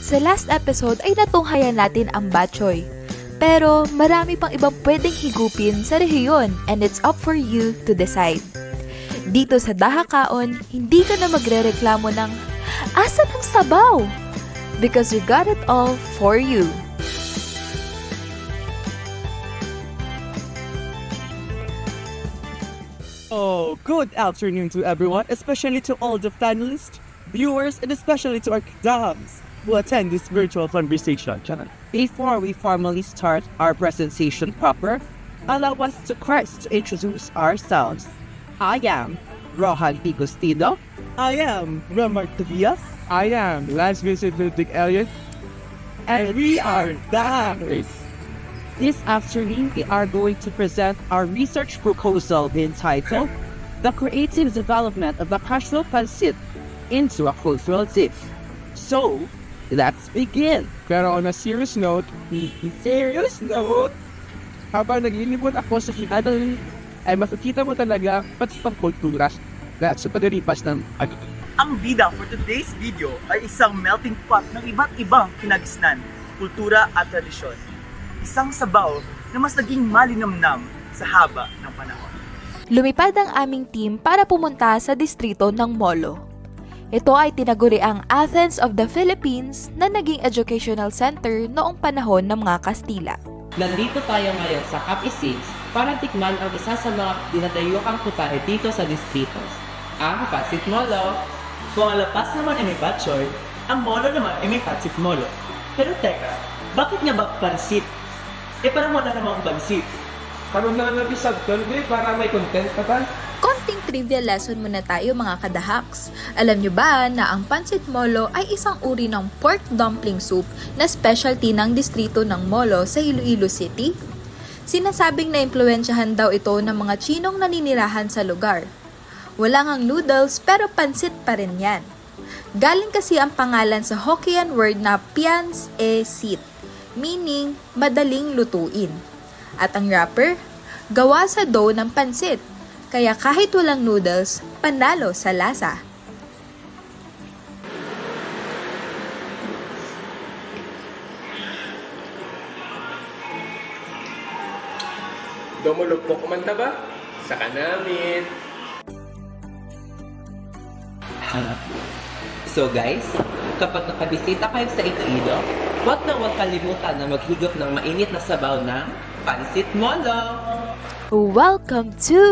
Sa last episode ay natunghayan natin ang batchoy. Pero marami pang ibang pwedeng higupin sa rehiyon and it's up for you to decide. Dito sa Dahakaon, hindi ka na magrereklamo ng "Asan ang sabaw?" Because we got it all for you. Oh, good afternoon to everyone, especially to all the panelists, viewers, and especially to our dams who attend this virtual conversation. Before we formally start our presentation proper, allow us to first introduce ourselves. I am Rohan Pigostino. I am Ramar Tobias. I am Lance Vincent Ludwig Elliott. And we are Dams. This afternoon, we are going to present our research proposal entitled The Creative Development of the Casual Pancit into a Cultural Dish. So, let's begin. Pero on a serious note, habang naglilibot ako sa Kinadal, ay makikita mo talaga pati pang kultura at sa paglilipas ng Ang bida for today's video ay isang melting pot ng iba't ibang kinagisnan, kultura at tradisyon. Isang sabaw na mas naging malinamnam sa haba ng panahon. Lumipad ang aming team para pumunta sa distrito ng Molo. Ito ay tinaguri ang Athens of the Philippines na naging educational center noong panahon ng mga Kastila. Nandito tayo ngayon sa Cap-Isig para tikman ang isa sa mga dinadayuhang putahe dito sa distrito, ang Pancit Molo. Kung ang lapas naman ay may batchoy, ang molo naman ay may pancit molo. Pero teka, bakit nga ba pansit? Parang wala namang pansit. karoon na ng isabtol, para may content pa ba? Konting trivia lesson muna tayo mga kadahaks. Alam nyo ba na ang Pancit Molo ay isang uri ng pork dumpling soup na specialty ng distrito ng Molo sa Iloilo City? Sinasabing na-impluensyahan daw ito ng mga Chinong naninirahan sa lugar. Wala ngang noodles pero pansit pa rin yan. Galing kasi ang pangalan sa Hokkien word na pians e sit, meaning madaling lutuin. At ang wrapper, gawa sa dough ng pansit. Kaya kahit walang noodles, panalo sa lasa. Dumulog po kumanta ba? Saka namin. So guys, kapag nakabisita kayo sa Iloilo, huwag kalimutan na maghigop ng mainit na sabaw ng Pancit Molo! Welcome to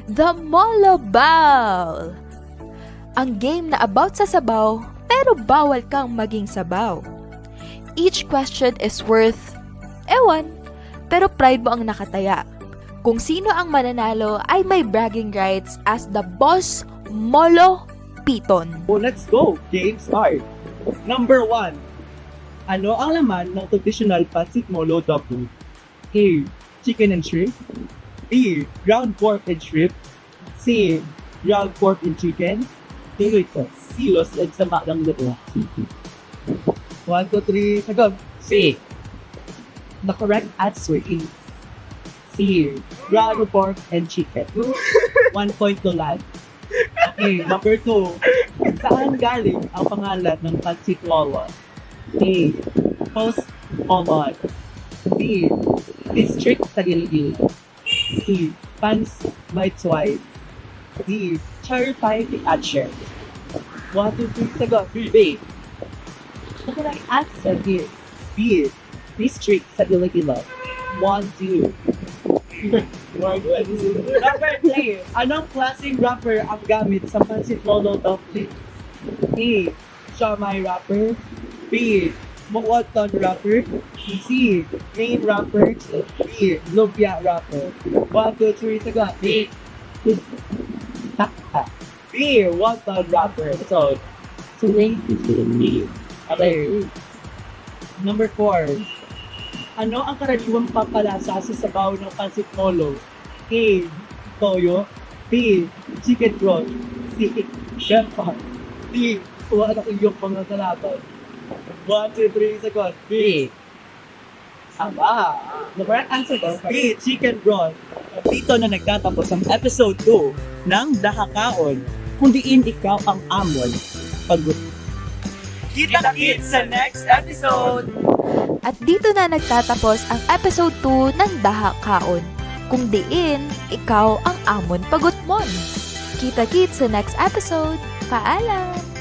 the Molo Bowl! Ang game na about sa sabaw, pero bawal kang maging sabaw. Each question is worth, pero pride mo ang nakataya. Kung sino ang mananalo ay may bragging rights as the Boss Molo Piton. Oh, let's go! Game start! Number 1. Ano ang laman ng traditional Pancit Molo double? A. Chicken and shrimp. B. Ground pork and shrimp. C. Ground pork and chicken. D. Silos and sama ng luto. 1, 2, 3, sagot! C. The correct answer is C. Ground pork and chicken. 1 point to Lance. Okay, number 2. Saan galing ang pangalan ng Pancit Molo? A. Post Malon. B. District sa Gilgil. C. Pans by Twice. D. Charity Atcher. 1, 2, 3, sagot. B. The correct answer is B. District sa Gilgil. 1, 2. Number 3. Anong klaseng wrapper ang gamit sa Pancit Molo dumpling? A. Siomai wrapper. B. Wonton wrapper. C. Main wrapper. D. Lumpia wrapper. 1, 2, 3, sagot. B. B. Wonton wrapper. So, B. Okay. Number 4. Ano ang karaniwang pampalasa sa sabaw ng Pancit Molo? A. Toyo. B. Chicken broth. C. Shempa. D. Kuha ng iyong mga kalaban. 1, 2, 3, sagot. B. Aba. The correct answer is B. Chicken broth. Dito na nagtatapos ang episode 2 ng Dahakaon. Kung diin ikaw ang amon. Pag Kita-kits sa next episode! At dito na nagtatapos ang episode 2 ng Daha Kaon. Kung diin, ikaw ang amon pagutmon. Kita-kits sa next episode. Paalam!